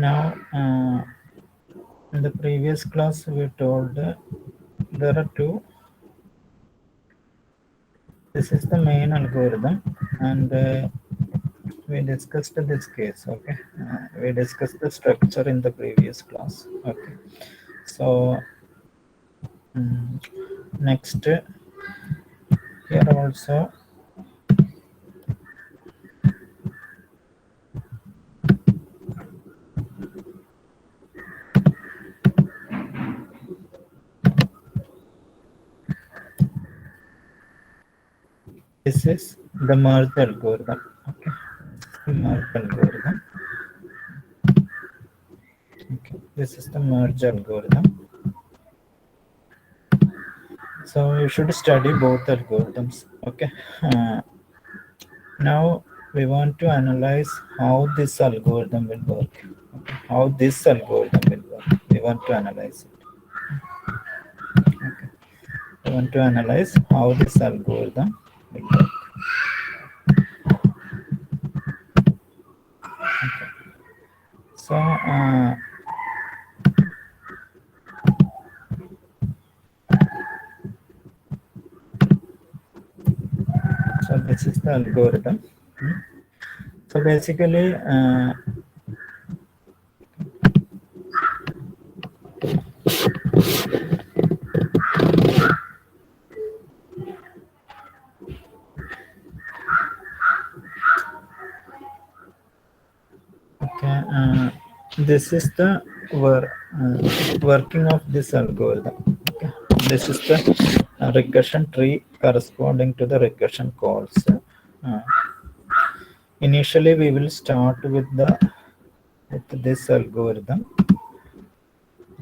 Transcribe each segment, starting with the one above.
Now, in the previous class, we told there are two. This is the main algorithm, and we discussed this case. Okay, we discussed the structure in the previous class. Okay, so next here also this is the merge algorithm. Okay, merge algorithm. Okay, this is the merge algorithm. So you should study both algorithms. Okay. Now we want to analyze how this algorithm will work. Okay. How this algorithm will work. We want to analyze it. Okay. We want to analyze how this algorithm will work. Okay. So so this is the algorithm. So basically, okay, this is the working of this algorithm. Okay. This is the recursion tree corresponding to the recursion calls. Initially, we will start with this algorithm.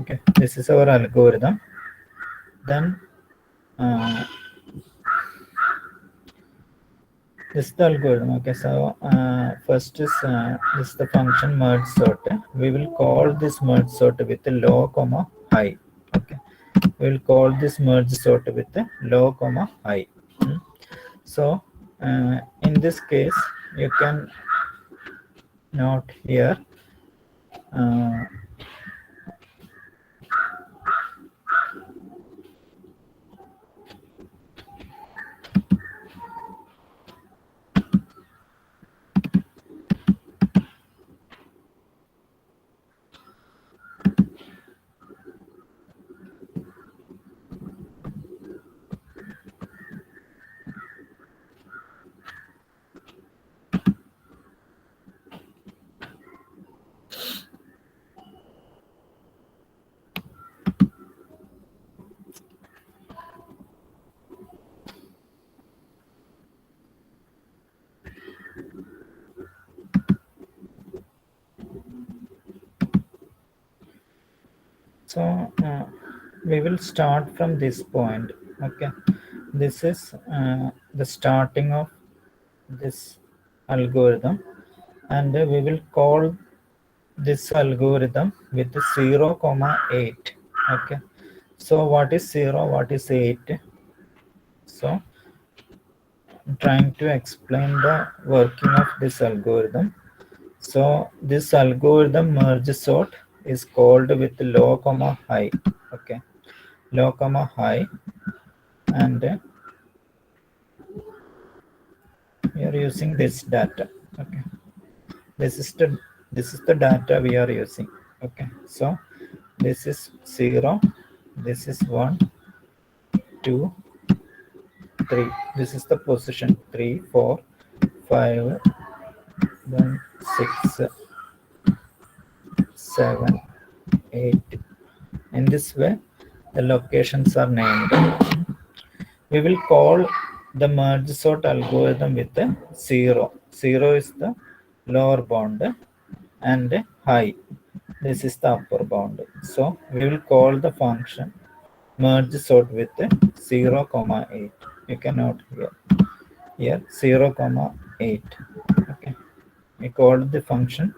Okay, this is our algorithm. Then this is the algorithm. Okay, so first is this the function merge sort. We will call this merge sort with a low comma high. Okay, we will call this merge sort with a low comma high. So in this case, you can note here. So we will start from this point. Okay, this is the starting of this algorithm, and we will call this algorithm with 0, 8. Okay, so what is 0, what is 8? So I'm trying to explain the working of this algorithm. So this algorithm merge sort is called with low comma high. Okay, low comma high, and we are using this data. Okay, this is the data we are using. Okay, so this is 0, this is 1, 2, 3. This is the position 3, 4, 5, then 6, 7, 8. In this way, the locations are named. We will call the merge sort algorithm with a 0. 0 is the lower bound, and high, this is the upper bound. So we will call the function merge sort with 0, 8. You can note here 0, 8. Okay, we called the function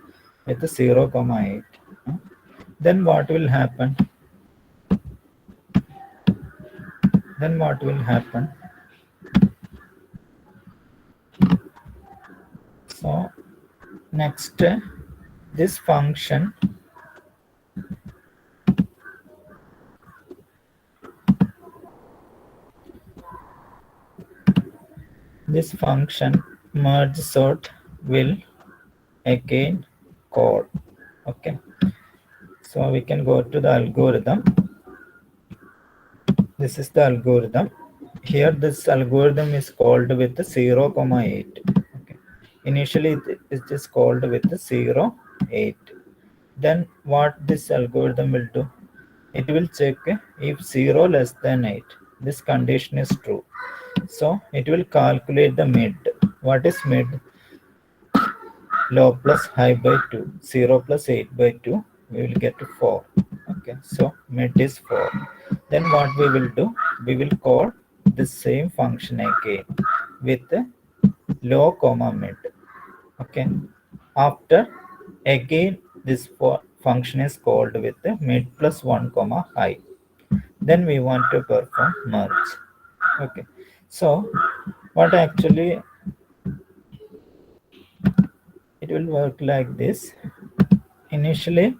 with 0, 8. Then what will happen? So next, this function this function merge sort will again call. Okay, so we can go to the algorithm. This is the algorithm. Here this algorithm is called with 0, 8. Okay. Initially it is called with 0, 8. Then what this algorithm will do? It will check if 0 less than 8. This condition is true. So it will calculate the mid. What is mid? Low plus high by 2. 0 plus 8 by 2. We will get to 4. Okay. So mid is 4. Then what we will do? We will call the same function again with low comma mid. Okay. After again this function is called with mid plus 1 comma high. Then we want to perform merge. Okay. So what actually it will work like this. Initially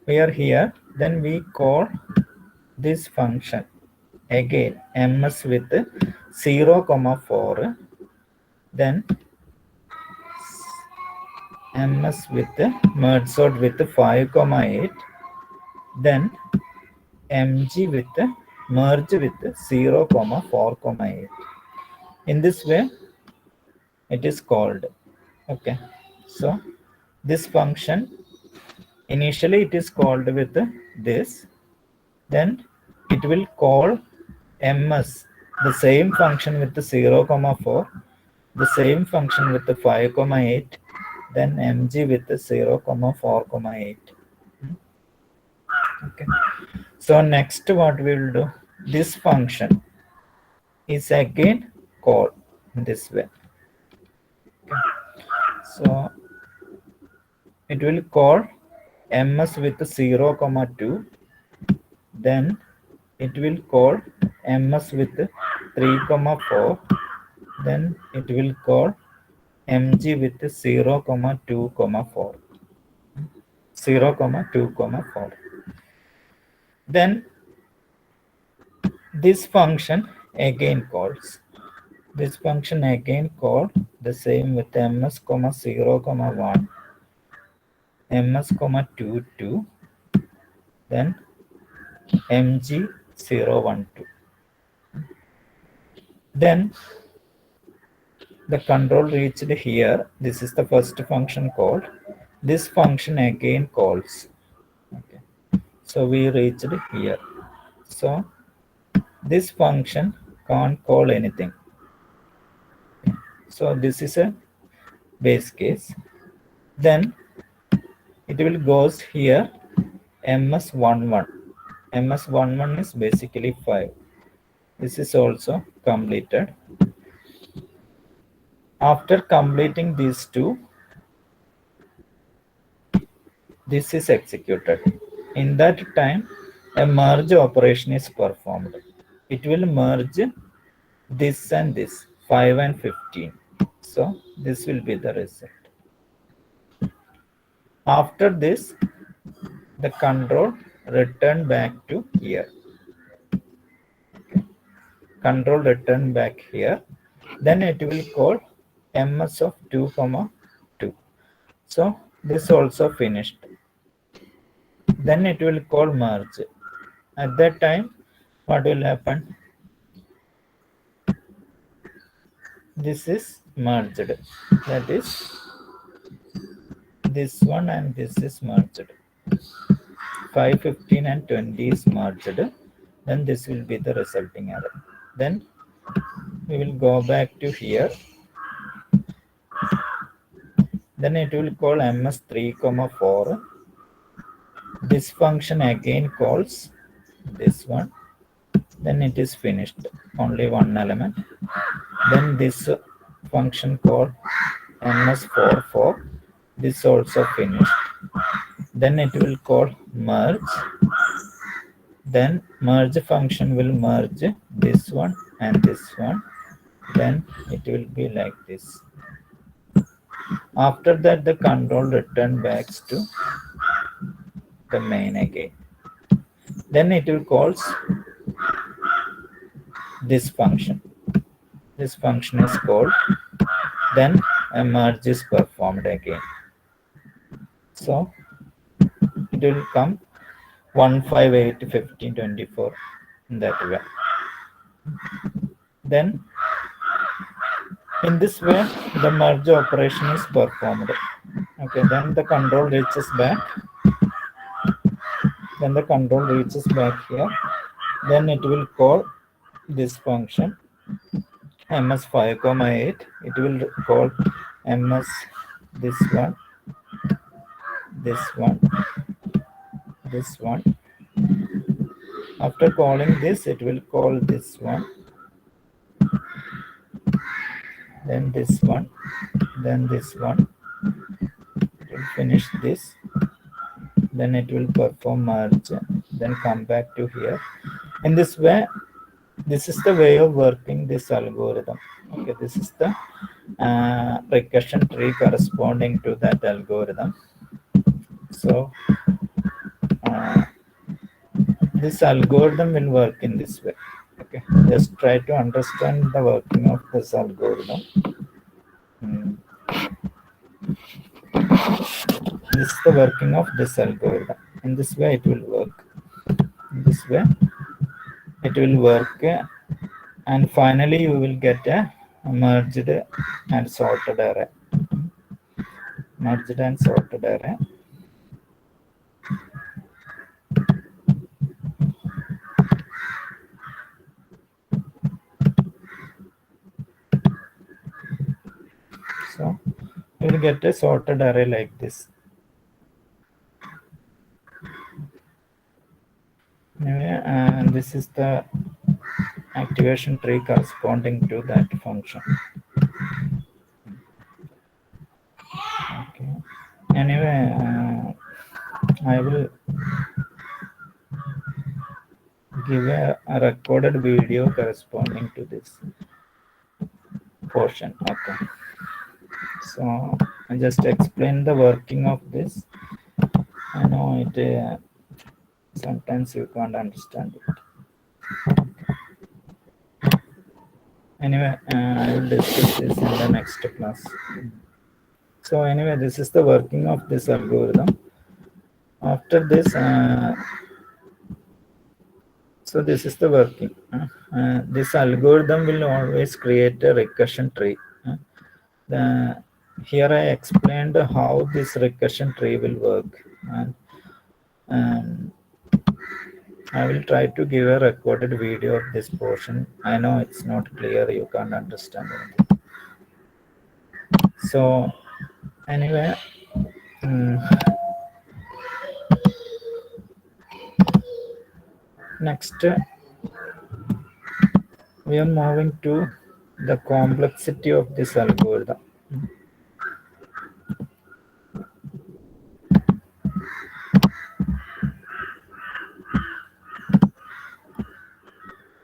we are here, then we call this function again ms with 0 comma 4, then ms with merge sort with 5 comma 8, then mg with merge with 0 comma 4 comma 8. In this way it is called. Okay, so this function initially it is called with this, then it will call ms, the same function with the 0 comma 4, the same function with the 5 comma 8, then mg with the 0 comma 4 comma 8. Okay, so next what we will do, this function is again called this way. Okay. So it will call ms with 0 comma 2, then it will call ms with 3 comma 4, then it will call mg with 0 comma 2 comma 4, 0 comma 2 comma 4. Then this function again calls, this function again call the same with ms comma 0 comma 1, ms comma 2 2, then mg 0 1 2. Then the control reached here. This is the first function called. This function again calls. Okay. So we reached here. So this function can't call anything. So this is a base case. Then it will goes here ms11. ms11 is basically 5. This is also completed. After completing these two, this is executed. In that time, a merge operation is performed. It will merge this and this, 5 and 15. So this will be the result. After this, the control return back to here. Okay. Control return back here. Then it will call ms of 2 comma 2. So this also finished. Then it will call merge. At that time, what will happen? This is merged. That is this one and this is merged. 5, 15 and 20 is merged. Then this will be the resulting error. Then we will go back to here. Then it will call ms 3 comma 4. This function again calls this one. Then it is finished. Only one element. Then this function called ms4 4. This also finished. Then it will call merge. Then merge function will merge this one and this one. Then it will be like this. After that, the control return back to the main again. Then it will calls this function. this function is called, then a merge is performed again. So it will come 1, 5, 8, 15, 24 in that way. Then in this way the merge operation is performed. Okay, then the control reaches back. Then the control reaches back here. Then it will call this function ms5 comma 8. It will call ms this one, this one, this one. After calling this, it will call this one, then this one, then this one. It will finish this, then it will perform merge, then come back to here. In this way, this is the way of working this algorithm. Okay, this is the recursion tree corresponding to that algorithm. So this algorithm will work in this way. Okay, just try to understand the working of this algorithm. This is the working of this algorithm. In this way it will work. In this way it will work, and finally you will get a merged and sorted array. Merged and sorted array. So you will get a sorted array like this. Anyway, and this is the activation tree corresponding to that function. Okay. Anyway, I will give a recorded video corresponding to this portion. Okay. So I just explain the working of this. I know it sometimes you can't understand it. Anyway, I will discuss this in the next class. So anyway, this is the working of this algorithm. After this, so this is the working. This algorithm will always create a recursion tree. Here I explained how this recursion tree will work, and I will try to give a recorded video of this portion. I know it's not clear, you can't understand anything. So anyway, next we are moving to the complexity of this algorithm.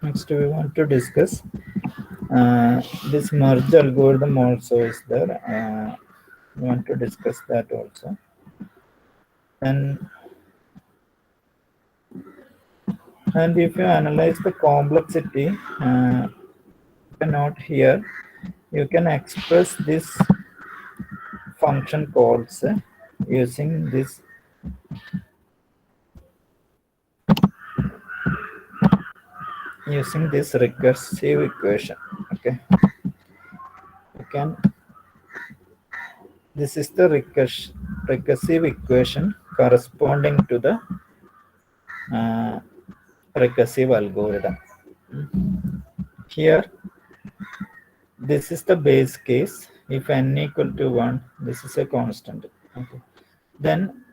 Next we want to discuss this merge algorithm also is there. We want to discuss that also. And if you analyze the complexity, note here, you can express this function calls using this recursive equation. Okay, you can, this is the recursive equation corresponding to the recursive algorithm. Here this is the base case. If n equal to 1, this is a constant. Okay, then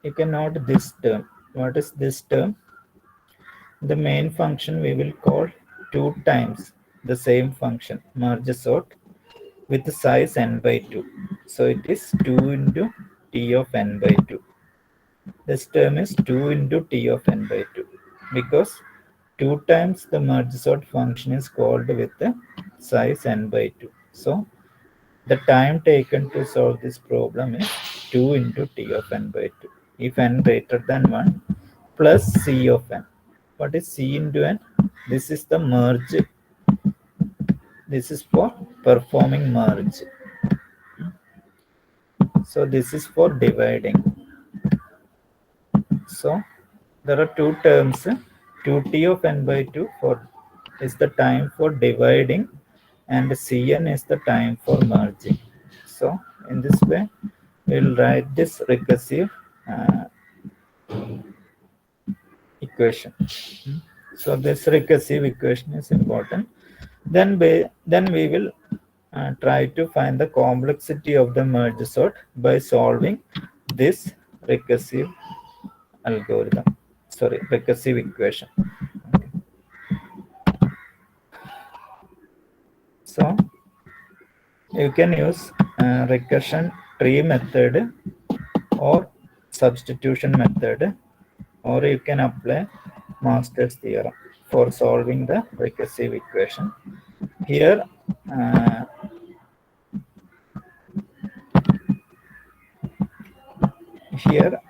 you can note this term. What is this term? The main function we will call 2 times the same function, merge sort, with the size n by 2. So it is 2 into t of n by 2. This term is 2 into t of n by 2, because 2 times the merge sort function is called with the size n by 2. So the time taken to solve this problem is 2 into t of n by 2. If n greater than 1, plus c of n. What is c into n? This is the merge This is for performing merge. So this is for dividing. So there are two terms. 2t of n by 2 for is the time for dividing, and cn is the time for merging. So in this way, we'll write this recursive equation. So this recursive equation is important. Then we will try to find the complexity of the merge sort by solving this recursive algorithm. Sorry, recursive equation. Okay. So you can use recursion tree method or substitution method, or you can apply Master's theorem for solving the recursive equation. Here, uh, here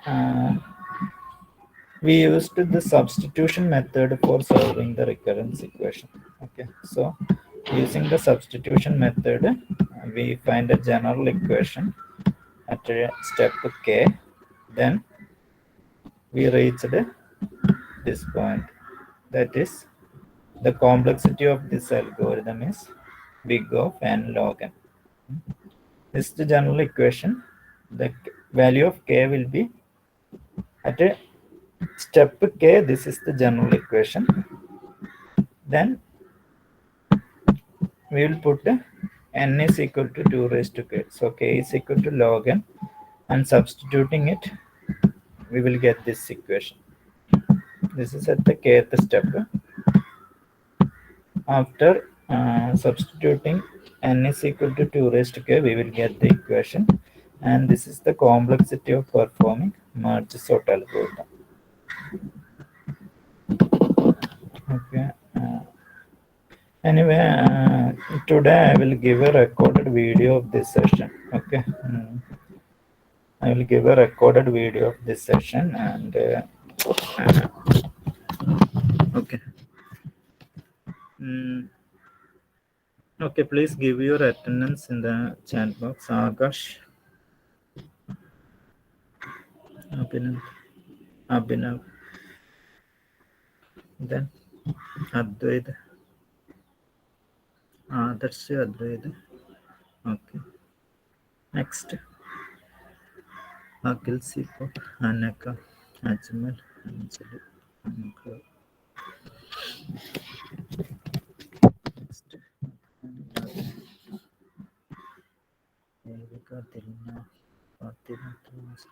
we used the substitution method for solving the recurrence equation. Okay, so using the substitution method, we find a general equation at step k. Then we reached this point. That is, the complexity of this algorithm is big of n log n. This is the general equation. The value of k will be at a step k. This is the general equation. Then we will put n is equal to 2 raised to k. So k is equal to log n, and substituting it, we will get this equation. This is at the kth step. After substituting n is equal to 2 raised to k, we will get the equation. And this is the complexity of performing merge sort algorithm. Okay. Anyway, today I will give a recorded video of this session. Okay. I will give a recorded video of this session, and okay. Okay, please give your attendance in the chat box. Akash, Abhinav, then Advaita, that's Advaita. Okay. Next, Akil Sipo, Anaka, Ajmal, Anjali, Anka. Next, Erika, Dilna, Fatima, Thomas.